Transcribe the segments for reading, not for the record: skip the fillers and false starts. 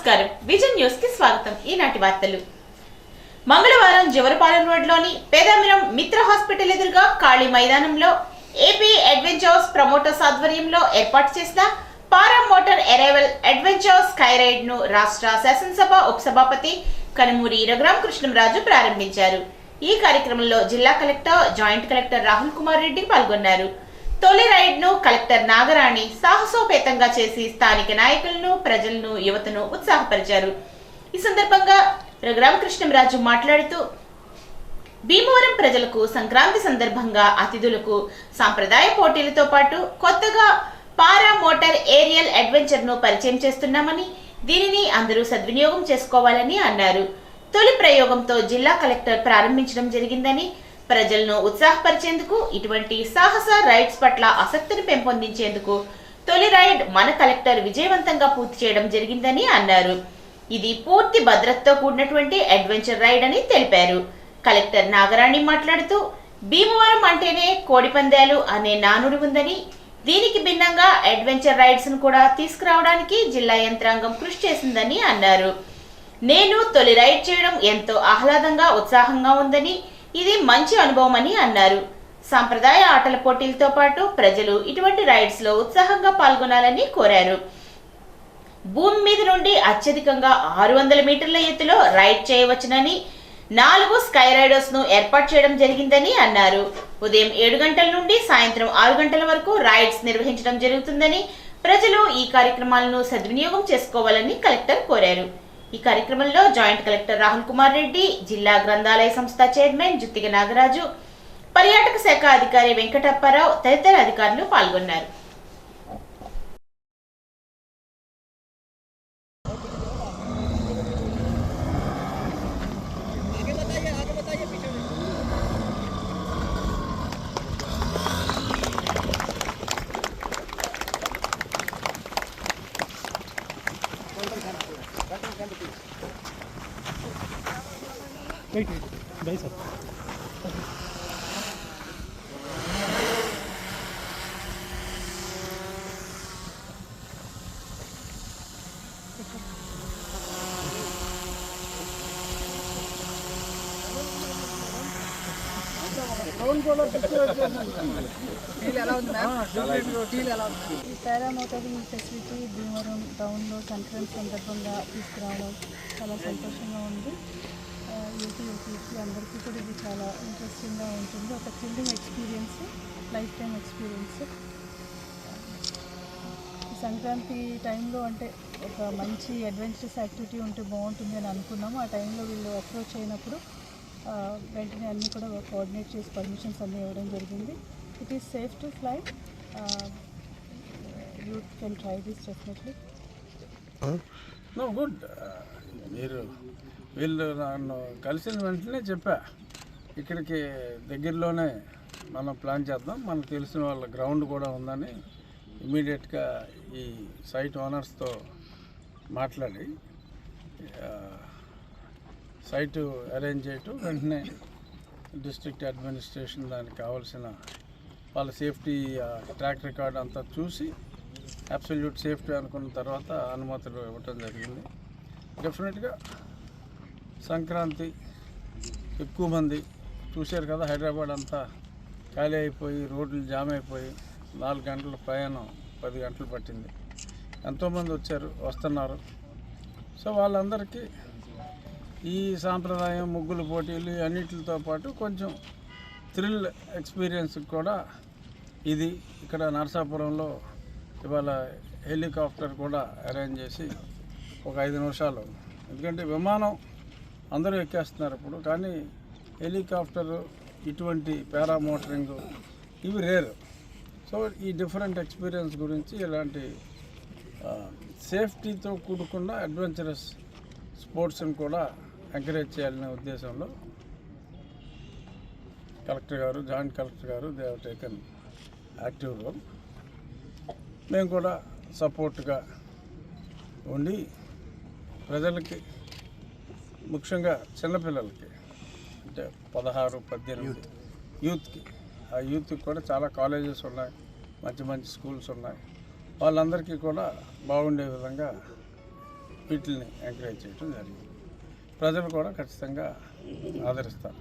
నమస్కారం vision news కి స్వాగతం। ఈనాటి వార్తలు। మంగళవారం జవరపాలెం రోడ్లోని పేదామిరం మిత్ర హాస్పిటల్ ఎదురుగా ఖాళీ మైదానంలో ఏపీ అడ్వెంచర్స్ ప్రమోటర్స్ ఆధ్వర్యంలో ఏర్పాటు చేసిన para motor arrival adventure sky ride ను రాష్ట్ర శాసనసభ ఉపసభాపతి కనుమూరి రఘురామకృష్ణంరాజు ప్రారంభించారు। ఈ కార్యక్రమంలో జిల్లా collector, joint collector Rahul Kumar Reddy పాల్గొన్నారు। తొలి రైడ్ ను కలెక్టర్ నాగరాణి సాహసోపేతంగా చేసి స్థానిక నాయకులను, ప్రజలను, యువతను ఉత్సాహపరిచారు। ఈ సందర్భంగా రఘురామకృష్ణంరాజు మాట్లాడుతూ భీమవరం ప్రజలకు సంక్రాంతి సందర్భంగా అతిథులకు సాంప్రదాయ పోటీలతో పాటు కొత్తగా పారా మోటార్ ఏరియల్ అడ్వెంచర్ ను పరిచయం చేస్తున్నామని, దీనిని అందరూ సద్వినియోగం చేసుకోవాలని అన్నారు। తొలి ప్రయోగంతో జిల్లా కలెక్టర్ ప్రారంభించడం జరిగిందని, ప్రజలను ఉత్సాహపరిచేందుకు ఇటువంటి సాహస రైడ్స్ పట్ల ఆసక్తిని పెంపొందించేందుకు తొలి రైడ్ మన కలెక్టర్ విజయవంతంగా పూర్తి చేయడం జరిగిందని అన్నారు। ఇది పూర్తి భద్రతతో కూడినటువంటి అడ్వెంచర్ రైడ్ అని తెలిపారు। కలెక్టర్ నాగరాణి మాట్లాడుతూ భీమవరం అంటేనే కోడిపందాలు అనే నానుడి ఉందని, దీనికి భిన్నంగా అడ్వెంచర్ రైడ్స్ ను కూడా తీసుకురావడానికి జిల్లా యంత్రాంగం కృషి చేసిందని అన్నారు। నేను తొలి రైడ్ చేయడం ఎంతో ఆహ్లాదంగా, ఉత్సాహంగా ఉందని, ఇది మంచి అనుభవం అని అన్నారు। సాంప్రదాయ ఆటల పోటీలతో పాటు ప్రజలు ఇటువంటి రైడ్స్ లో ఉత్సాహంగా పాల్గొనాలని కోరారు। భూమి మీద నుండి అత్యధికంగా 600 మీటర్ల ఎత్తులో రైడ్ చేయవచ్చునని 4 స్కై రైడర్స్ ను ఏర్పాటు చేయడం జరిగిందని అన్నారు। ఉదయం 7 గంటల నుండి సాయంత్రం 6 గంటల వరకు రైడ్స్ నిర్వహించడం జరుగుతుందని, ప్రజలు ఈ కార్యక్రమాలను సద్వినియోగం చేసుకోవాలని కలెక్టర్ కోరారు। ఈ కార్యక్రమంలో జాయింట్ కలెక్టర్ రాహుల్ కుమార్ రెడ్డి, జిల్లా గ్రంథాలయ సంస్థ చైర్మన్ జుత్తిగ నాగరాజు, పర్యాటక శాఖ అధికారి వెంకటప్పారావు తదితర అధికారులు పాల్గొన్నారు। Wait, bye sir. ఈ పారా మోటారింగ్ ఫెసిలిటీ భీమవరం టౌన్లో సంక్రాంతి సందర్భంగా తీసుకురావడం చాలా సంతోషంగా ఉంది। యూపీ అందరికీ కూడా ఇది చాలా ఇంట్రెస్టింగ్గా ఉంటుంది। ఒక thrilling experience, life time experience. ఈ సంక్రాంతి టైంలో అంటే ఒక మంచి అడ్వెంచరస్ యాక్టివిటీ ఉంటే బాగుంటుంది అని అనుకున్నాము। ఆ టైంలో వీళ్ళు అప్రోచ్ అయినప్పుడు వెంటనే అన్నీ కూడా కోఆర్డినేట్ చేసి పర్మిషన్స్ అన్నీ ఇవ్వడం జరిగింది। It is safe to fly, youth can try this definitely. No good, మీరు వీళ్ళు నన్ను కలిసిన వెంటనే చెప్పా, ఇక్కడికి దగ్గరలోనే మనం ప్లాన్ చేద్దాం, మనకు తెలిసిన వాళ్ళ గ్రౌండ్ కూడా ఉందని ఇమీడియట్గా ఈ సైట్ ఓనర్స్తో మాట్లాడి సైటు అరేంజ్ చేయటం, వెంటనే డిస్ట్రిక్ట్ అడ్మినిస్ట్రేషన్ దానికి కావాల్సిన వాళ్ళ సేఫ్టీ ట్రాక్ రికార్డ్ అంతా చూసి అబ్సల్యూట్ సేఫ్టీ అనుకున్న తర్వాత అనుమతులు ఇవ్వటం జరిగింది। డెఫినెట్గా సంక్రాంతి ఎక్కువ మంది చూశారు కదా, హైదరాబాద్ అంతా ఖాళీ అయిపోయి, రోడ్లు జామ్ అయిపోయి 4 గంటల ప్రయాణం 10 గంటలు పట్టింది। ఎంతోమంది వస్తున్నారు। సో వాళ్ళందరికీ ఈ సాంప్రదాయం, ముగ్గుల పోటీలు అన్నిటితో పాటు కొంచెం థ్రిల్ ఎక్స్పీరియన్స్ కూడా ఇది ఇక్కడ నరసాపురంలో ఇవాళ హెలికాప్టర్ కూడా అరేంజ్ చేసి ఒక 5 నిమిషాలు, ఎందుకంటే విమానం అందరూ ఎక్కేస్తున్నారు ఇప్పుడు, కానీ హెలికాప్టరు, ఇటువంటి పారామోటరింగ్ ఇవి రేర్। సో ఈ డిఫరెంట్ ఎక్స్పీరియన్స్ గురించి ఇలాంటి సేఫ్టీతో కూడుకున్న అడ్వెంచరస్ స్పోర్ట్స్ని కూడా ఎంకరేజ్ చేయాలనే ఉద్దేశంలో కలెక్టర్ గారు, జాయింట్ కలెక్టర్ గారు they have taken active role. మేము కూడా సపోర్ట్గా ఉండి ప్రజలకి, ముఖ్యంగా చిన్నపిల్లలకి, అంటే 16, 18 యూత్కి, ఆ యూత్కి కూడా చాలా కాలేజెస్ ఉన్నాయి, మంచి మంచి స్కూల్స్ ఉన్నాయి, వాళ్ళందరికీ కూడా బాగుండే విధంగా వీటిని ఎంకరేజ్ చేయడం జరిగింది. ప్రజలు కూడా ఖచ్చితంగా ఆదరిస్తారు.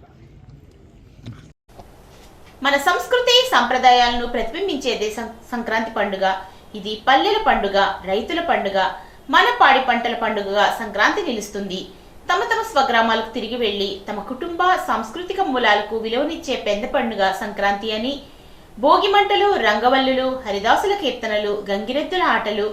మన సంస్కృతి సంప్రదాయాలను ప్రతిబింబించేదే సంక్రాంతి పండుగ. ఇది పల్లెల పండుగ, రైతుల పండుగ, మన పాడి పంటల పండుగగా సంక్రాంతి నిలుస్తుంది. తమ తమ స్వగ్రామాలకు తిరిగి వెళ్లి తమ కుటుంబ సాంస్కృతిక మూలాలకు విలువనిచ్చే పెద్ద పండుగ సంక్రాంతి అని భోగి మంటలు, రంగవల్లులు, హరిదాసుల కీర్తనలు, గంగిరెద్దుల ఆటలు,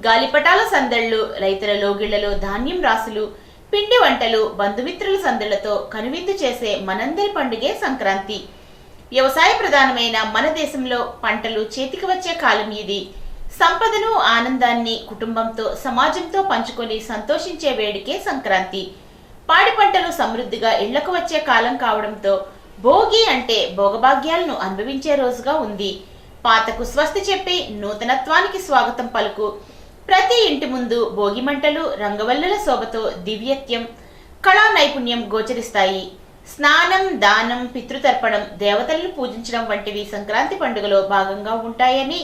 గాలిపటాల సందళ్లు, రైతుల లోగిళ్లలో ధాన్యం రాసులు, పిండి వంటలు, బంధుమిత్రుల సందళ్లతో కనువిందు చేసే మనందరి పండుగే సంక్రాంతి. వ్యవసాయ ప్రధానమైన మన దేశంలో పంటలు చేతికి వచ్చే కాలం ఇది. సంపదను, ఆనందాన్ని కుటుంబంతో, సమాజంతో పంచుకొని సంతోషించే వేడుకే సంక్రాంతి. పాడి పంటలు సమృద్ధిగా ఇళ్లకు వచ్చే కాలం కావడంతో భోగి అంటే భోగభాగ్యాలను అనుభవించే రోజుగా ఉంది. పాతకు స్వస్తి చెప్పి నూతనత్వానికి స్వాగతం పలుకు ప్రతి ఇంటి ముందు భోగి మంటలు, రంగవల్లుల శోభతో దివ్యత్యం, కళా నైపుణ్యం గోచరిస్తాయి. స్నానం, దానం, పితృతర్పణం, దేవతలను పూజించడం వంటివి సంక్రాంతి పండుగలో భాగంగా ఉంటాయని,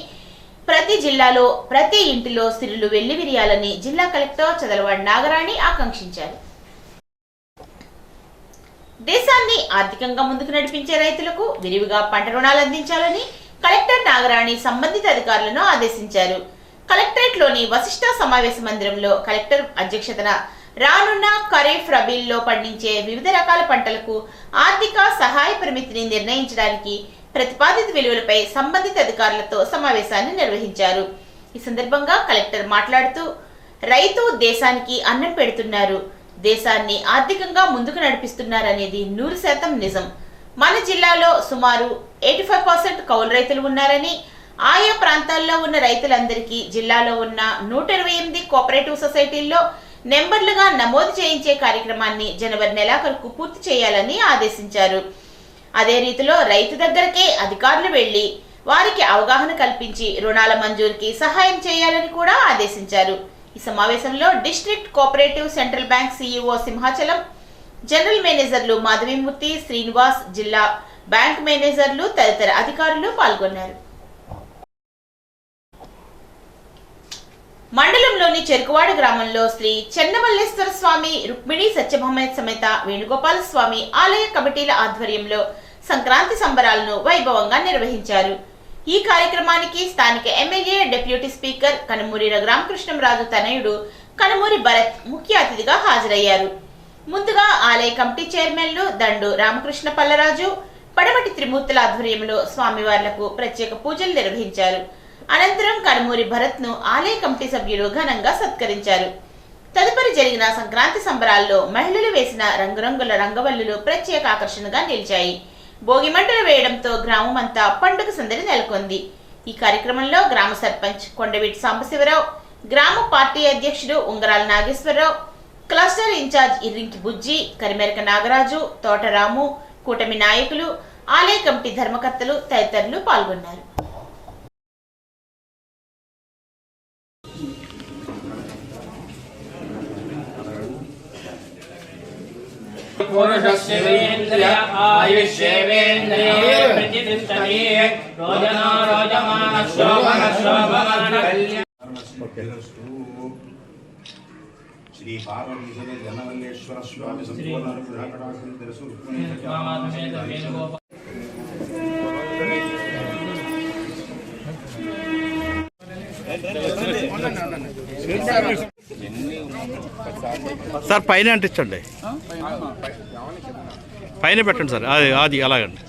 ప్రతి జిల్లాలో ప్రతి ఇంటిలో సిరులు వెల్లివిరియాలని జిల్లా కలెక్టర్ చదలవాడ నాగరాణి ఆకాంక్షించారు. దేశాన్ని ఆర్థికంగా ముందుకు నడిపించే రైతులకు విరివిగా పంట రుణాలు అందించాలని కలెక్టర్ నాగరాణి సంబంధిత అధికారులను ఆదేశించారు. కలెక్టరేట్లోని వశిష్ఠ సమావేశ మందిరంలో కలెక్టర్ అధ్యక్షతన రానున్న ఖరీఫ్, రబీల్లో పండించే వివిధ రకాల పంటలకు ఆర్థిక సహాయ పరిమితిని నిర్ణయించడానికి ప్రతిపాదిత విలువలపై సంబంధిత అధికారులతో సమావేశాన్ని నిర్వహించారు. ఈ సందర్భంగా కలెక్టర్ మాట్లాడుతూ, రైతు దేశానికి అన్నం పెడుతున్నారు, దేశాన్ని ఆర్థికంగా ముందుకు నడిపిస్తున్నారనేది 100% నిజం. మన జిల్లాలో సుమారు 85% కౌలు రైతులు ఉన్నారని, ఆయా ప్రాంతాల్లో ఉన్న రైతులందరికీ జిల్లాలో ఉన్న 128 కోఆపరేటివ్ సొసైటీల్లో నెంబర్లుగా నమోదు చేయించే కార్యక్రమాన్ని జనవరి నెలాఖరుకు పూర్తి చేయాలని ఆదేశించారు. అదే రీతిలో రైతు దగ్గరకే అధికారులు వెళ్లి వారికి అవగాహన కల్పించి రుణాల మంజూరుకి సహాయం చేయాలని కూడా ఆదేశించారు. ఈ సమావేశంలో district cooperative central bank CEO Simhachalam, general మేనేజర్లు మాధవీమూర్తి, శ్రీనివాస్, జిల్లా బ్యాంక్ మేనేజర్లు తదితర అధికారులు పాల్గొన్నారు. మండలంలోని చెరుకువాడ గ్రామంలో శ్రీ చెన్నమల్లేశ్వర స్వామి, రుక్మిణి సత్యభామ సమేత వేణుగోపాల స్వామి ఆలయ కమిటీల ఆధ్వర్యంలో సంక్రాంతి సంబరాలను వైభవంగా నిర్వహించారు. ఈ కార్యక్రమానికి స్థానిక MLA, deputy speaker Kanumuri Raghurama Krishnam Raju తనయుడు కనుమూరి భరత్ ముఖ్య అతిథిగా హాజరయ్యారు. ముందుగా ఆలయ కమిటీ చైర్మన్లు దండు రామకృష్ణ పల్లరాజు, పడమటి త్రిమూర్తుల ఆధ్వర్యంలో స్వామివార్లకు ప్రత్యేక పూజలు నిర్వహించారు. అనంతరం కనుమూరి భరత్ ను ఆలయ కమిటీ సభ్యులు ఘనంగా సత్కరించారు. తదుపరి జరిగిన సంక్రాంతి సంబరాల్లో మహిళలు వేసిన రంగురంగుల రంగవల్లులు ప్రత్యేక ఆకర్షణగా నిలిచాయి. భోగి మంటలు వేయడంతో గ్రామమంతా పండుగ సందడి నెలకొంది. ఈ కార్యక్రమంలో గ్రామ సర్పంచ్ కొండవీటి సాంబశివరావు, గ్రామ పార్టీ అధ్యక్షుడు ఉంగరాల నాగేశ్వరరావు, క్లస్టర్ ఇన్ఛార్జ్ ఇర్రింకి బుజ్జి, కరిమెరక నాగరాజు, తోటరాము, కూటమి నాయకులు, ఆలయ కమిటీ ధర్మకర్తలు తదితరులు పాల్గొన్నారు. శ్రీ పార్వతీ జనవల్లేశ్వర స్వామి సంపూర్ణ సార్ పైన అంటించండి, పైన పెట్టండి సార్, అది అలాగండి.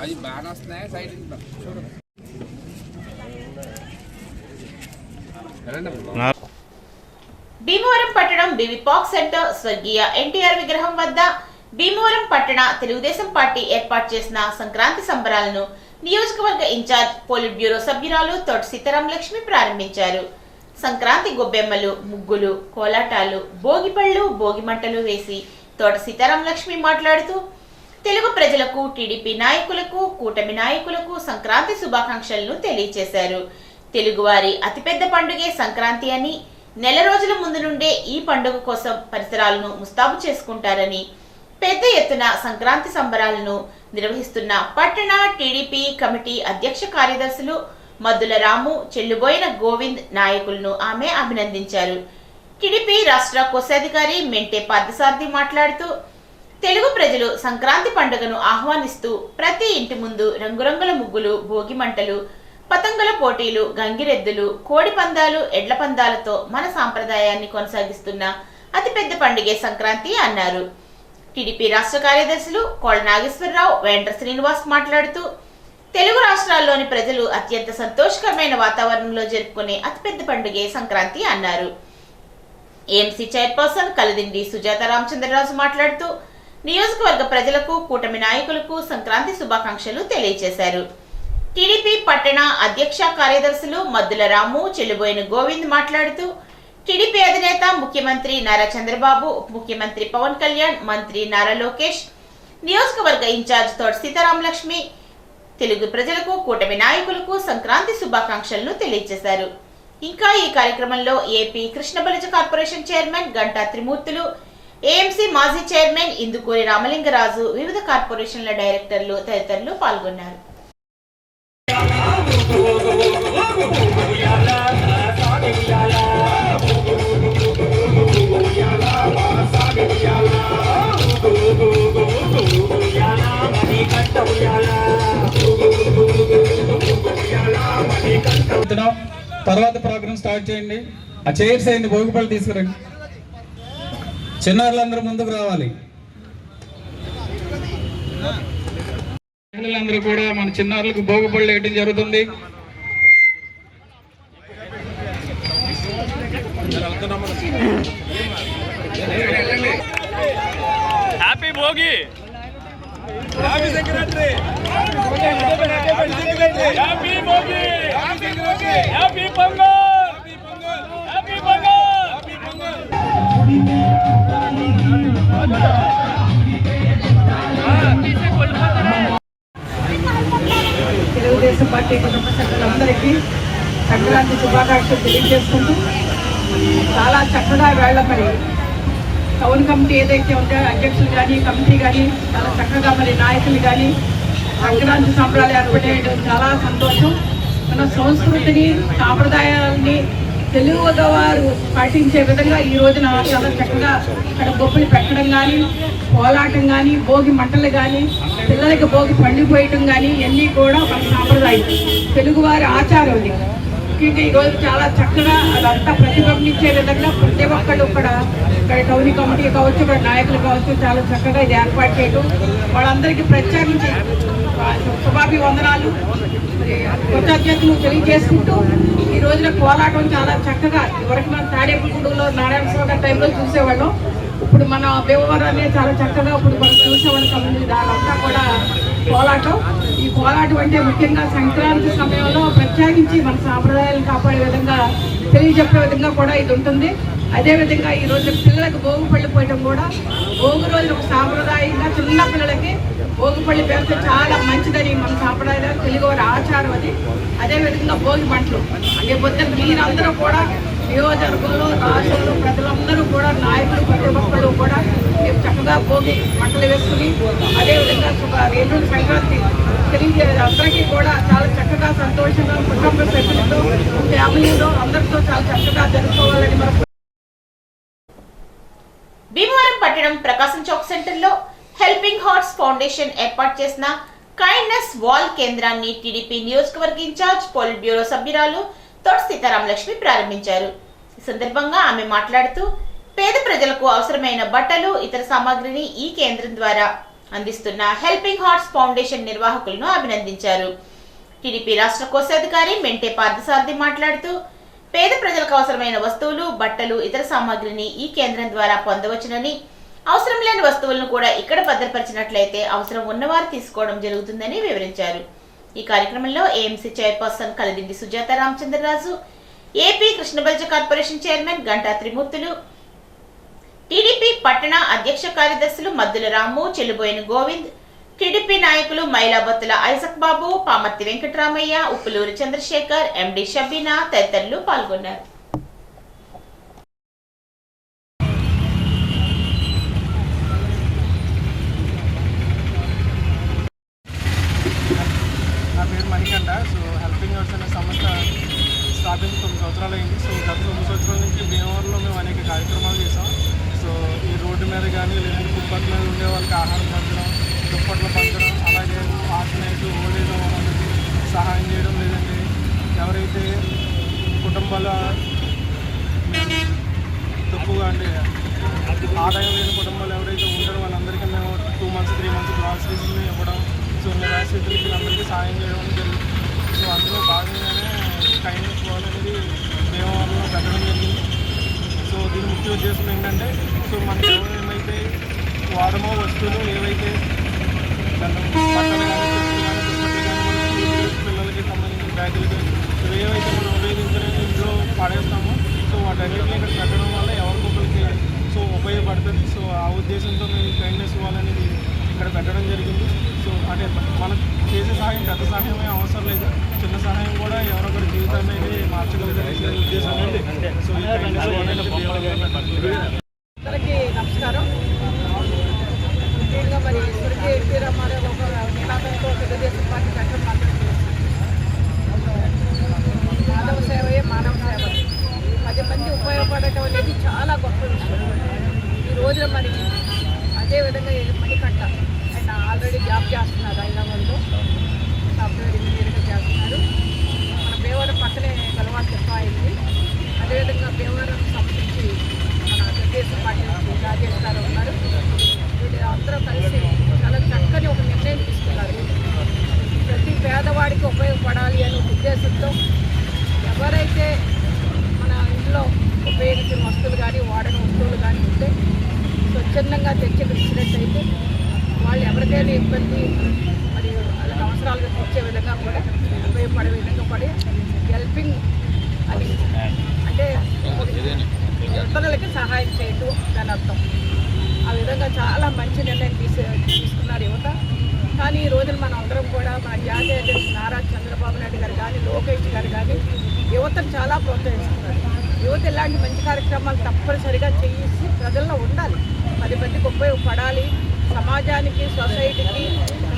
అది బాగా వస్తున్నాయి సైడ్ భీమవరం పట్టణం బీవీపాక్ సెంటర్ స్వర్గీయ ఎన్టీఆర్ విగ్రహం వద్ద భీమవరం పట్టణ తెలుగుదేశం పార్టీ ఏర్పాటు చేసిన సంక్రాంతి సంబరాలను నియోజకవర్గ ఇన్ఛార్జ్ పోలిట్ బ్యూరో సభ్యురాలు తోట సీతారాం లక్ష్మి ప్రారంభించారు. సంక్రాంతి గొబ్బెమ్మలు, ముగ్గులు, కోలాటాలు, భోగిపళ్ళు, భోగి మంటలు వేసి తోట సీతారాం లక్ష్మి మాట్లాడుతూ, తెలుగు ప్రజలకు, టీడీపీ నాయకులకు, కూటమి నాయకులకు సంక్రాంతి శుభాకాంక్షలను తెలియజేశారు. తెలుగువారి అతిపెద్ద పండుగే సంక్రాంతి అని, నెల రోజుల ముందు నుండే ఈ పండుగ కోసం పరిసరాలను ముస్తాబు చేసుకుంటారని, పెద్ద ఎత్తున సంక్రాంతి సంబరాలను నిర్వహిస్తున్న పట్టణ టీడీపీ కమిటీ అధ్యక్ష కార్యదర్శులు మద్దుల రాము, చెల్లుబోయిన గోవింద్ నాయకులను ఆమె అభినందించారు. టీడీపీ రాష్ట్ర కోశాధికారి మెంటే పార్థసారథి మాట్లాడుతూ, తెలుగు ప్రజలు సంక్రాంతి పండుగను ఆహ్వానిస్తూ ప్రతి ఇంటి ముందు రంగురంగుల ముగ్గులు, భోగి మంటలు, పతంగుల పోటీలు, గంగిరెద్దులు, కోడి పందాలు, ఎడ్ల పందాలతో మన సాంప్రదాయాన్ని కొనసాగిస్తున్న అతిపెద్ద పండుగే సంక్రాంతి అన్నారు. టీడీపీ రాష్ట్ర కార్యదర్శులు కోళ్ళ నాగేశ్వరరావు, వెంట్ర శ్రీనివాస్ మాట్లాడుతూ, తెలుగు రాష్ట్రాల్లోని ప్రజలు అత్యంత సంతోషకరమైన వాతావరణంలో జరుపుకునే అతిపెద్ద పండుగే సంక్రాంతి అన్నారు. ఏఎంసీ చైర్పర్సన్ కలిదిండి సుజాత రామచంద్రరాజు మాట్లాడుతూ, నియోజకవర్గ ప్రజలకు, కూటమి నాయకులకు సంక్రాంతి శుభాకాంక్షలు తెలియజేశారు. టీడీపీ పట్టణ అధ్యక్ష కార్యదర్శులు మద్దుల రాము, చెల్లుబోయిన గోవింద్ మాట్లాడుతూ, టీడీపీ అధినేత ముఖ్యమంత్రి నారా చంద్రబాబు, ఉప ముఖ్యమంత్రి పవన్ కళ్యాణ్, మంత్రి నారా లోకేష్, నియోజకవర్గ ఇన్ఛార్జ్ తోట సీతారామలక్ష్మి తెలుగు ప్రజలకు, కూటమి నాయకులకు సంక్రాంతి శుభాకాంక్షలను తెలియజేశారు. ఇంకా ఈ కార్యక్రమంలో AP Krishna Balija corporation chairman Ganta Trimurthulu, AMC మాజీ చైర్మన్ ఇందుకూరి రామలింగరాజు, వివిధ కార్పొరేషన్ల డైరెక్టర్లు తదితరులు పాల్గొన్నారు. తర్వాత ప్రోగ్రామ్ స్టార్ట్ చేయండి. ఆ చైర్స్ అయింది, భోగిపళ్ళు తీసుకురండి. చిన్నారులందరూ ముందుకు రావాలి. పిల్లలందరూ కూడా మన చిన్నారులకు భోగిపళ్ళు వేయడం జరుగుతుంది. Happy Bhogi, happy Sankranti, happy Bhogi, happy pongal, happy pongal, happy pongal. Telugu Desam party కుటుంబ సభ్యులందరికీ సంక్రాంతి శుభాకాంక్షలు తెలియజేసుకుంటూ, చాలా చక్కగా వేళ మరి టౌన్ కమిటీ ఏదైతే ఉంటే అధ్యక్షులు కానీ, కమిటీ కానీ చాలా చక్కగా మరి నాయకులు కానీ సంక్రాంతి సంబరాలు ఏర్పడేయడం చాలా సంతోషం. మన సంస్కృతిని, సాంప్రదాయాలని తెలుగువారు పాటించే విధంగా ఈ రోజున చాలా చక్కగా అక్కడ గొప్పలు పెట్టడం కానీ, కోలాటం కానీ, భోగి మంటలు కానీ, పిల్లలకి భోగి పండిపోయటం కానీ ఇవన్నీ కూడా మన సాంప్రదాయం, తెలుగువారి ఆచారం. ముఖ్యంగా ఈరోజు చాలా చక్కగా అదంతా ప్రతిబింబించే విధంగా ప్రతి ఒక్కళ్ళు ఇక్కడ టౌన్ కమిటీ కావచ్చు, ఇక్కడ నాయకులు కావచ్చు, చాలా చక్కగా ఇది ఏర్పాటు చేయడం, వాళ్ళందరికీ ప్రత్యేకించి శుభాభివందనాలు, కృతజ్ఞతలు తెలియజేసుకుంటూ, ఈ రోజున కోలాటం చాలా చక్కగా ఇవరకు మనం తాడేపల్లిగూడలో నారాయణ స్వామి టైంలో చూసేవాళ్ళం. ఇప్పుడు మన భీమవరాన్ని చాలా చక్కగా ఇప్పుడు మనం చూసేవాళ్ళం. దానంతా కూడా కోలాటం. ఈ కోలాటం అంటే ముఖ్యంగా సంక్రాంతి సమయంలో ప్రత్యేకించి మన సాంప్రదాయాలను కాపాడే విధంగా, తెలియజెప్పే విధంగా కూడా ఇది ఉంటుంది. అదేవిధంగా ఈ రోజు పిల్లలకు భోగి పళ్ళు పోయటం కూడా, భోగి రోజు ఒక సాంప్రదాయంగా చిన్న పిల్లలకి భోగి పళ్ళు పెడితే చాలా మంచిదని మన సాంప్రదాయాలు, తెలుగువారి ఆచారం అది. అదేవిధంగా భోగి మంటలు అంటే పొద్దున్న మీరందరూ కూడా నియోజకవర్గంలో, రాష్ట్రంలో ప్రజలందరూ కూడా, నాయకులు ప్రతి ఒక్కళ్ళు కూడా మేము చక్కగా భోగి మంటలు వేసుకుని, అదేవిధంగా ఎల్లుండి సంక్రాంతి తెలియజేయాలి. అందరికీ కూడా చాలా చక్కగా సంతోషంగా కుటుంబ సభ్యులతో, ఫ్యామిలీలో అందరితో చాలా చక్కగా జరుపుకోవాలని మనం. భీమవరం పట్టణం ప్రకాశం చౌక్ సెంటర్లో హెల్పింగ్ హార్ట్స్ ఫౌండేషన్ ఏర్పాటు చేసిన కైండ్నెస్ వాల్ కేంద్రాన్ని టీడీపీ నియోజకవర్గ ఇన్ఛార్జ్ పోలిట్ బ్యూరో సభ్యురాలు తోట సీతారామలక్ష్మి ప్రారంభించారు. ఈ సందర్భంగా ఆమె మాట్లాడుతూ, పేద ప్రజలకు అవసరమైన బట్టలు, ఇతర సామాగ్రిని ఈ కేంద్రం ద్వారా అందిస్తున్న హెల్పింగ్ హార్ట్స్ ఫౌండేషన్ నిర్వాహకులను అభినందించారు. టీడీపీ రాష్ట్ర కోశాధికారి మెంటే పార్థసారథి మాట్లాడుతూ, పేద ప్రజలకు అవసరమైన వస్తువులు, బట్టలు, ఇతర సామాగ్రిని ఈ కేంద్రం ద్వారా పొందవచ్చునని, అవసరం లేని వస్తువులను కూడా ఇక్కడ భద్రపరిచినట్లయితే అవసరం ఉన్నవారు తీసుకోవడం జరుగుతుందని వివరించారు. ఈ కార్యక్రమంలో AMC chairperson Kalidindi Sujatha Ramachandraraju, AP Krishna Balija corporation chairman Ganta Trimurthulu, TDP పట్టణ అధ్యక్ష కార్యదర్శులు మద్దుల రాము, చెల్లుబోయిన గోవింద్, టీడీపీ నాయకులు మైలాబత్తుల ఐజక్ బాబు, పామర్తి వెంకటరామయ్య, ఉప్పులూరి చంద్రశేఖర్, ఎండి షబీనా తదితరులు పాల్గొన్నారు. నా పేరు మణికంఠ. సో హెల్పింగ్ హార్ట్స్ అనే సంస్థ స్థాపించి 9 సంవత్సరాలు అయింది. సో గత 9 సంవత్సరాల నుంచి భీమవరంలో మేము అనేక కార్యక్రమాలు చేసాం. సో ఈ రోడ్డు మీద కానీ లేదంటే ఫుట్పాత్ మీద ఉండే వాళ్ళకి ఆహారం పంచడం, దుప్పట్లు పంచడం, అలాగే ఆర్ఫనైజ్, ఓల్డ్ ఏజ్ వాళ్ళకి సహాయం చేయడం, లేదంటే ఎవరైతే కుటుంబాల తక్కువగా అంటే ఆదాయం లేని కుటుంబాలు ఎవరైతే ఉంటారో వాళ్ళందరికీ మేము 2 months 3 months గ్రాసరీస్ని ఇవ్వడం, సో నిరాశ్రితులకి అందరికీ సాయం చేయడం జరిగింది. సో అందులో భాగంగానే కైండ్నెస్ వాల్ అనేది భీమవరంలో పెట్టడం జరిగింది. సో దీని ముఖ్య ఉద్దేశం ఏంటంటే, సో మనకి ఏమైతే వాడమో వస్తువులు ఏవైతే బట్టలు కానీ, చెప్పులు కానీ, పిల్లలకి సంబంధించిన బ్యాగులు కానీ ఏవైతే మనం ఉపయోగించడానికి ఇంట్లో పడేస్తామో సో వాటన్నిటిని ఇక్కడ పెట్టడం వల్ల ఎవరికొకరికి సో ఉపయోగపడుతుంది. సో ఆ ఉద్దేశంతో మేము కైండ్నెస్ వాల్ అనేది ఇక్కడ పెట్టడం జరిగింది. సో అంటే మనకు చేసే సహాయం పెద్ద సహాయమే అవసరం లేదు, చిన్న సహాయం కూడా ఎవరొకరి జీవితాన్ని మార్చగలిగే ఉద్దేశం ఉంది. సో ఈ కైండ్నెస్ వాల్ అనేది అందరికీ నమస్కారం. ముఖ్యంగా మరి స్వర్గీయ ఎన్టీ రామారావు ఒక నినాదంతో తెలుగుదేశం పార్టీ పెట్టడం మానవ సేవయే మానవ సేవ. 10 మంది ఉపయోగపడటం అనేది చాలా గొప్ప విషయం. ఈ రోజున మరి అదేవిధంగా మణికంఠ ఆయన ఆల్రెడీ జాబ్ చేస్తున్నారు హైదరాబాద్లో, సాఫ్ట్వేర్ ఇంజనీర్గా చేస్తున్నారు. మన భీమవరం పక్కనే గలవాడ చెప్ప అయింది. అదేవిధంగా భీమవరం సంబంధించి మన తెలుగుదేశం పార్టీ నుంచి రాజేష్ గారు ఉన్నారు. వీళ్ళు అందరూ కలిసి చాలా చక్కని ఒక నిర్ణయం తీసుకున్నారు. ప్రతి పేదవాడికి ఉపయోగపడాలి అనే ఉద్దేశంతో ఎవరైతే మన ఇంట్లో ఉపయోగించిన వస్తువులు కానీ వాడిన వస్తువులు కానీ ఉంటే స్వచ్ఛందంగా తెచ్చి ఇచ్చినట్టయితే వాళ్ళు ఎవరికైనా ఇబ్బంది మరియు వాళ్ళకి అవసరాలుగా తీర్చే విధంగా కూడా ఉపయోగపడే విధంగా పడి హెల్పింగ్ అని అంటే ఇతరులకి సహాయం చేయటం దాని అర్థం. ఆ విధంగా చాలా మంచి నిర్ణయం తీసుకున్నారు యువత. కానీ ఈ రోజున మనం అందరం కూడా మన జాతీయ అధ్యక్షుడు నారా చంద్రబాబు నాయుడు గారు కానీ, లోకేష్ గారు కానీ యువతను చాలా ప్రోత్సహిస్తున్నారు. యువత ఇలాంటి మంచి కార్యక్రమాలు తప్పనిసరిగా చేసి ప్రజల్లో ఉండాలి, 10 మందికి ఉపయోగపడాలి, సమాజానికి సొసైటీకి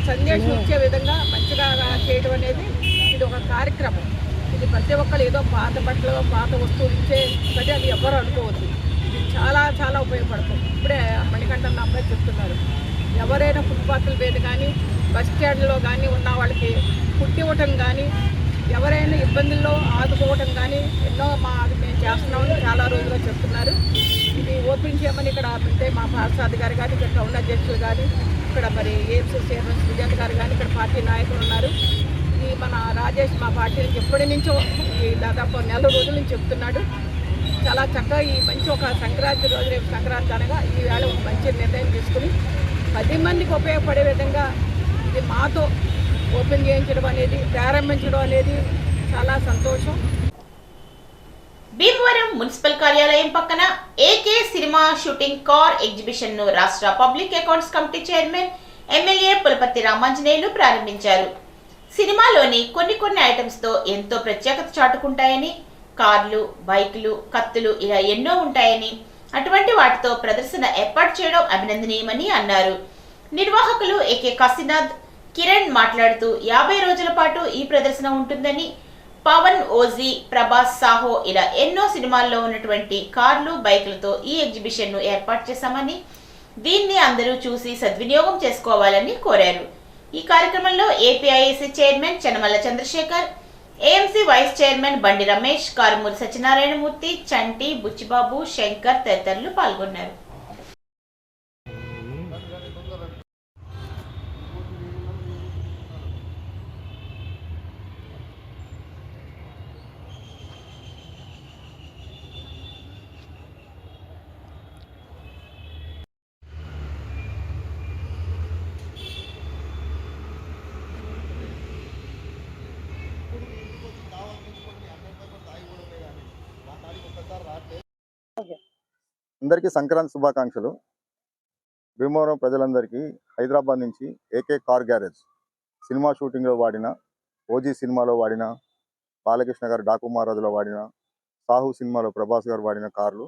సందేశం ఇచ్చే విధంగా మంచిగా చేయడం అనేది ఇది ఒక కార్యక్రమం. ఇది ప్రతి ఒక్కరు ఏదో పాత బట్టలు పాత వస్తువులు ఇచ్చే బట్టి అది ఎవ్వరూ అనుకోవద్దు. ఇది చాలా చాలా ఉపయోగపడుతుంది. ఇప్పుడే మణికంఠ అబ్బాయి చెప్తున్నారు, ఎవరైనా ఫుట్పాత్ల మీద కానీ బస్ స్టాండ్లో కానీ ఉన్న వాళ్ళకి ఫుడ్ ఇవ్వటం కానీ, ఎవరైనా ఇబ్బందుల్లో ఆదుకోవటం కానీ ఎన్నో మేము చేస్తున్నామని చాలా రోజులుగా చెప్తున్నారు. ఇది ఓపెన్ చేయమని ఇక్కడ అంటే మా పార్సాద్ గారు కానీ, ఇక్కడ టౌన్ అధ్యక్షులు కానీ, ఇక్కడ మరి ఏఎంసీ చైర్మన్ సుజాత్ గారు కానీ, ఇక్కడ పార్టీ నాయకులు ఉన్నారు. ఈ మన రాజేష్ మా పార్టీ నుంచి ఎప్పటి నుంచో ఈ దాదాపు 4 రోజుల నుంచి చెప్తున్నాడు. చాలా చక్కగా ఈ మంచి ఒక సంక్రాంతి రోజు, రేపు సంక్రాంతి అనగా ఈ వేళ ఒక మంచి నిర్ణయం తీసుకుని 10 మందికి ఉపయోగపడే విధంగా ఇది మాతో ఓపెన్ చేయించడం అనేది, ప్రారంభించడం అనేది చాలా సంతోషం. భీమవరం మున్సిపల్ కార్యాలయం పక్కన AK cinema shooting car exhibition ను రాష్ట్ర public accounts committee chairman MLA Pulaparthi Ramanjaneyulu ప్రారంభించారు. సినిమాలోని కొన్ని ఐటమ్స్ తో ఎంతో ప్రత్యేకత చాటుకుంటాయని, కార్లు, బైకులు, కత్తులు ఇలా ఎన్నో ఉంటాయని, అటువంటి వాటితో ప్రదర్శన ఏర్పాటు చేయడం అభినందనీయమని అన్నారు. నిర్వాహకులు ఏకే కాశీనాథ్, కిరణ్ మాట్లాడుతూ 50 రోజుల పాటు ఈ ప్రదర్శన ఉంటుందని, పవన్, ఓజీ, ప్రభాస్, సాహో ఇలా ఎన్నో సినిమాల్లో ఉన్నటువంటి కార్లు, బైకులతో ఈ ఎగ్జిబిషన్ ను ఏర్పాటు చేశామని, దీన్ని అందరూ చూసి సద్వినియోగం చేసుకోవాలని కోరారు. ఈ కార్యక్రమంలో APIAC chairman Chanamalla Chandrasekhar, AMC vice chairman Bandi Ramesh, Karumuri Satyanarayana Murthy, చంటి, బుచ్చిబాబు, శంకర్ తదితరులు పాల్గొన్నారు. అందరికీ సంక్రాంతి శుభాకాంక్షలు. భీమవరం ప్రజలందరికీ హైదరాబాద్ నుంచి ఏకే కార్ గ్యారేజ్ సినిమా షూటింగ్లో వాడిన, ఓజీ సినిమాలో వాడిన, బాలకృష్ణ గారు డాకు మహారాజులో వాడిన, సాహు సినిమాలో ప్రభాస్ గారు వాడిన కార్లు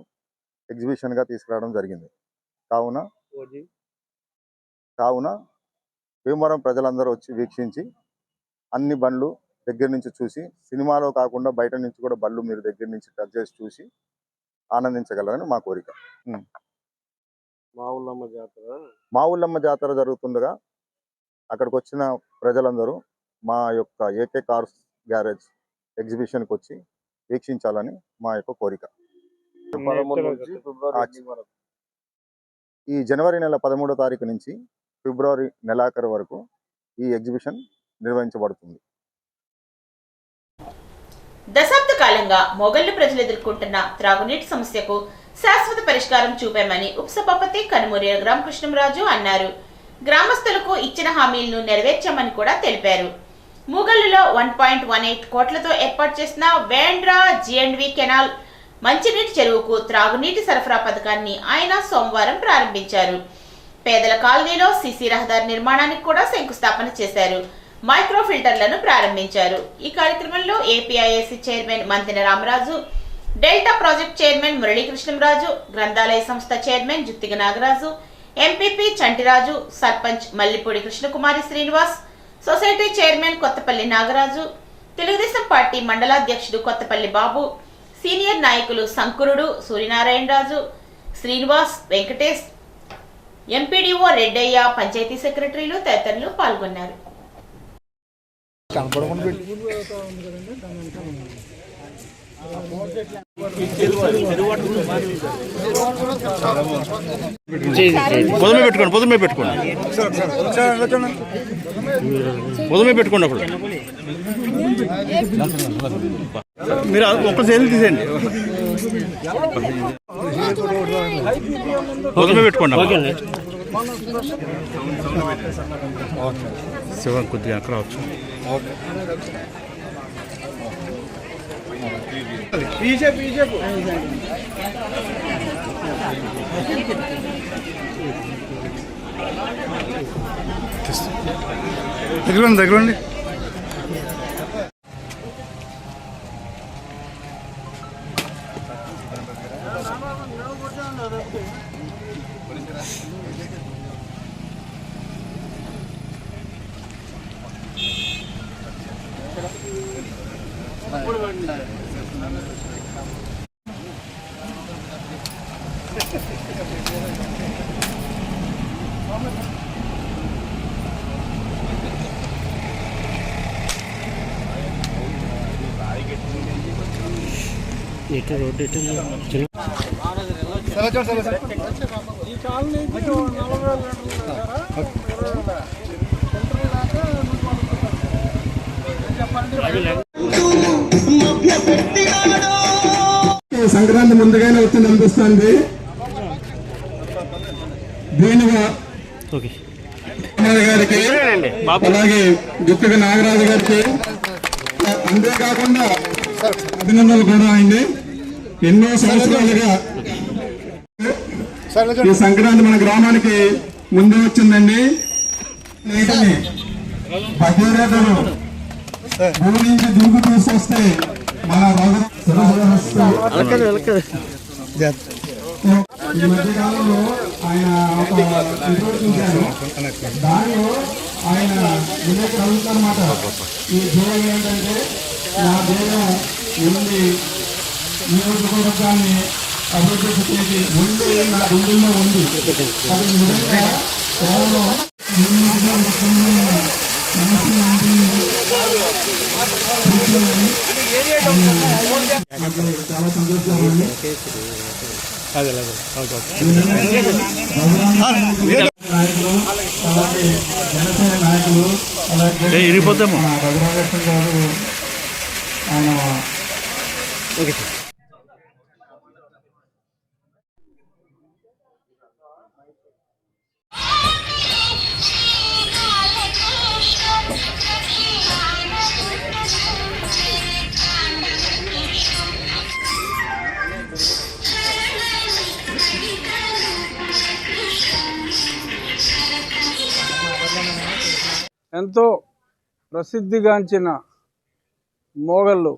ఎగ్జిబిషన్గా తీసుకురావడం జరిగింది. కావున భీమవరం ప్రజలందరూ వచ్చి వీక్షించి అన్ని బండ్లు దగ్గర నుంచి చూసి, సినిమాలో కాకుండా బయట నుంచి కూడా బండ్లు మీరు దగ్గర నుంచి టచ్ చేసి చూసి ఆనందించగలరని మా కోరిక. మా ఊళ్ళమ్మ జాతర జరుగుతుండగా అక్కడికి వచ్చిన ప్రజలందరూ మా యొక్క ఏకే కార్స్ గ్యారేజ్ ఎగ్జిబిషన్కి వచ్చి వీక్షించాలని మా యొక్క కోరిక. ఈ జనవరి నెల 13వ తారీఖు నుంచి ఫిబ్రవరి నెలాఖరు వరకు ఈ ఎగ్జిబిషన్ నిర్వహించబడుతుంది. దశాబ్ద కాలంగా మొగళ్లు ప్రజలు ఎదుర్కొంటున్న త్రాగునీటి సమస్యకు శాశ్వత పరిష్కారం చూపామని ఉపసభాపతి కనుమూరి రామకృష్ణంరాజు అన్నారు. గ్రామస్తులకు ఇచ్చిన హామీలను నెరవేర్చామని కూడా తెలిపారు. మూగళ్లులో 1.18 కోట్లతో ఏర్పాటు చేసిన వేండ్రా జిఎండ్వి కెనాల్ మంచినీటి చెరువుకు త్రాగునీటి సరఫరా పథకాన్ని ఆయన సోమవారం ప్రారంభించారు. పేదల కాలనీలో సీసీ రహదారి నిర్మాణానికి కూడా శంకుస్థాపన చేశారు. మైక్రో ఫిల్టర్లను ప్రారంభించారు. ఈ కార్యక్రమంలో APIAC chairman Mantena Ramaraju, delta project chairman Muralikrishnamraju, గ్రంథాలయ సంస్థ chairman Juttiga Nagaraju, MPP Chantiraju, sarpanch Mallipudi Krishnakumari Srinivas, society chairman Kothapalli Nagaraju, Telugu Desam party మండలాధ్యక్షుడు కొత్తపల్లి బాబు, సీనియర్ నాయకులు సంకురుడు, సూర్యనారాయణరాజు, శ్రీనివాస్, వెంకటేష్, ఎంపీడీఓ రెడ్డయ్య, పంచాయతీ సెక్రటరీలు తదితరులు పాల్గొన్నారు. పొద్దుమే పెట్టుకోండి అప్పుడు మీరు ఒక్క సేల్ తీసేయండి. పొద్దుమే పెట్టుకోండి. శివ కొద్దిగా అక్కడ వచ్చు. దగ్గరండి సంక్రాంతి ముందుగానే వచ్చింది అనిపిస్తుంది. దీనిగా గారికి అలాగే జుత్తిగ నాగరాజు గారికి అంతేకాకుండా అభినందనలు కూడా అయింది. ఎన్నో సంవత్సరాలుగా ఈ సంక్రాంతి మన గ్రామానికి ముందు వచ్చిందండి. నీటిని భగీరథుడు భూమి నుంచి దిగుకు తీసుకొస్తే మన ఈ మధ్య కాలంలో ఆయన ఒక చూశారు. దానిలో ఆయన అడుగుతారన్నమాట. ఈ ధ్యేయం ఏంటంటే నా ధ్యేయం ఉంది నియోజకవర్గాన్ని అభివృద్ధి చేసి ముందు నా గుండెల్లో ఉంది. అది నిజంగా కేవలం చాలా సంతోషంగా ఉంది. నాయకులు అలాగే జనసేన నాయకులు అలాగే రఘురామకృష్ణ గారు ఆయన ఎంతో ప్రసిద్ధిగాంచిన మోగళ్ళు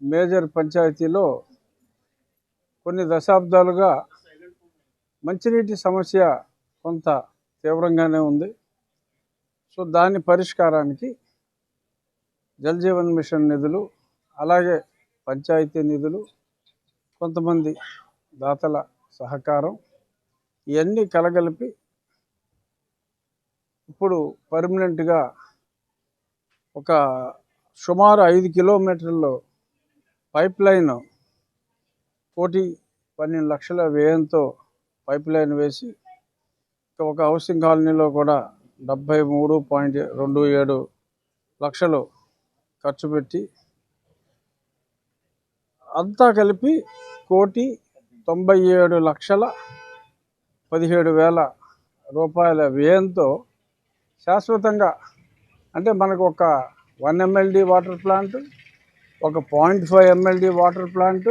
మేజర్ పంచాయతీలో కొన్ని దశాబ్దాలుగా మంచినీటి సమస్య కొంత తీవ్రంగానే ఉంది. సో దాని పరిష్కారానికి జల్ జీవన్ మిషన్ నిధులు, అలాగే పంచాయతీ నిధులు, కొంతమంది దాతల సహకారం ఇవన్నీ కలగలిపి ఇప్పుడు పర్మనెంట్గా ఒక సుమారు 5 కిలోమీటర్లు పైప్ లైన్ 1,12,00,000 వ్యయంతో పైప్ లైన్ వేసి, ఒక హౌసింగ్ కాలనీలో కూడా 73.27 లక్షలు ఖర్చు పెట్టి అంతా కలిపి 1,97,17,000 రూపాయల వ్యయంతో శాశ్వతంగా, అంటే మనకు ఒక 1 MLD వాటర్ ప్లాంట్, ఒక 0.5 MLD వాటర్ ప్లాంట్,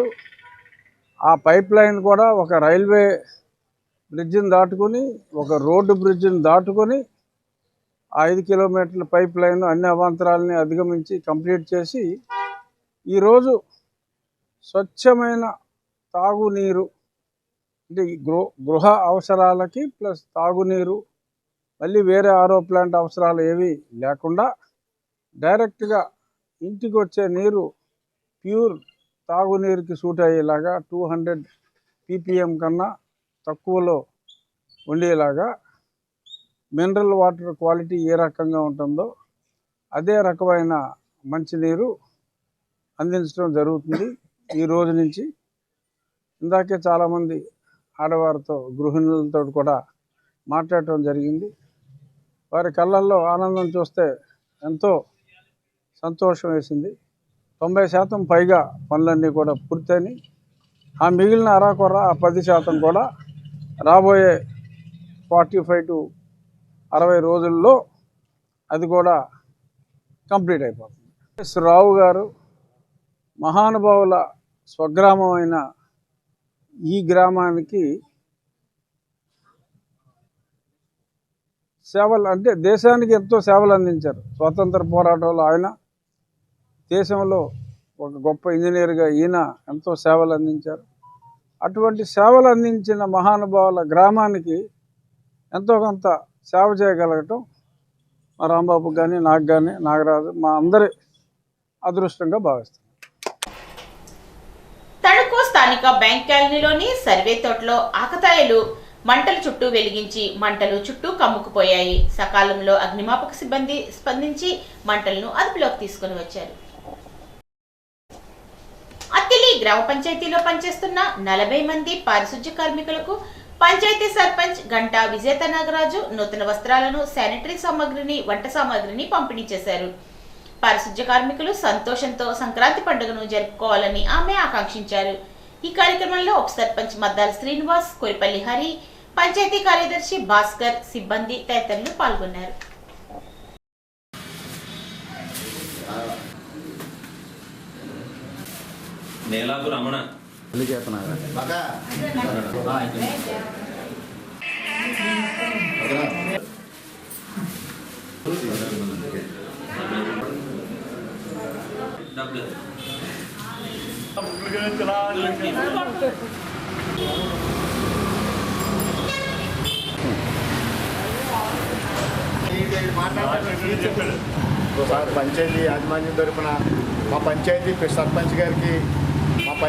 ఆ పైప్ లైన్ కూడా ఒక రైల్వే బ్రిడ్జిని దాటుకొని, ఒక రోడ్డు బ్రిడ్జిని దాటుకొని 5 కిలోమీటర్ల పైప్ లైన్ అన్ని అవాంతరాలని అధిగమించి కంప్లీట్ చేసి ఈరోజు స్వచ్ఛమైన తాగునీరు, అంటే గృహ అవసరాలకి ప్లస్ తాగునీరు, మళ్ళీ వేరే ఆరో ప్లాంట్ అవసరాలు ఏవి లేకుండా డైరెక్ట్గా ఇంటికి వచ్చే నీరు ప్యూర్ తాగునీరుకి సూట్ అయ్యేలాగా 200 ppm కన్నా తక్కువలో ఉండేలాగా మినరల్ వాటర్ క్వాలిటీ ఏ రకంగా ఉంటుందో అదే రకమైన మంచినీరు అందించడం జరుగుతుంది ఈ రోజు నుంచి. ఇందాకే చాలామంది ఆడవారితో, గృహిణులతో కూడా మాట్లాడటం జరిగింది. వారి కళ్ళల్లో ఆనందం చూస్తే ఎంతో సంతోషం వేసింది. 90% పైగా పనులన్నీ కూడా పూర్తయినాయి. ఆ మిగిలిన అరాకొర 10% కూడా రాబోయే 45 to 60 రోజుల్లో అది కూడా కంప్లీట్ అయిపోతుంది. ఎస్ రావు గారు మహానుభావుల స్వగ్రామం అయిన ఈ గ్రామానికి సేవలు, అంటే దేశానికి ఎంతో సేవలు అందించారు. స్వాతంత్ర పోరాటంలో ఆయన, దేశంలో ఒక గొప్ప ఇంజనీర్గా ఈయన ఎంతో సేవలు అందించారు. అటువంటి సేవలు అందించిన మహానుభావుల గ్రామానికి ఎంతో కొంత సేవ చేయగలగటం మా రాంబాబు కానీ, నాకు కానీ, నాగరాజు, మా అందరి అదృష్టంగా భావిస్తాం. తణుకు స్థానిక బ్యాంక్ కాలనీలోని సర్వే తోటలో ఆకతాయిలు మంటల చుట్టూ వెలిగించి మంటలు చుట్టూ కమ్ముకుపోయాయి. సకాలంలో అగ్నిమాపక సిబ్బంది స్పందించి మంటలను అదుపులోకి తీసుకుని వచ్చారు. అత్తిలి గ్రామ పంచాయతీలో పనిచేస్తున్న 40 మంది పారిశుధ్య కార్మికులకు పంచాయతీ సర్పంచ్ గంటా విజేత నాగరాజు నూతన వస్త్రాలను, శానిటరీ సామాగ్రిని, వంట సామాగ్రిని పంపిణీ చేశారు. పారిశుధ్య కార్మికులు సంతోషంతో సంక్రాంతి పండుగను జరుపుకోవాలని ఆమె ఆకాంక్షించారు. ఈ కార్యక్రమంలో ఉప సర్పంచ్ మద్దాల శ్రీనివాస్, కొరిపల్లి హరి, పంచాయతీ కార్యదర్శి భాస్కర్, సిబ్బంది తదితరులు పాల్గొన్నారు. నేలాపు రమణ పంచాయతీ యాజమాన్యం తరఫున మా పంచాయతీ సర్పంచ్ గారికి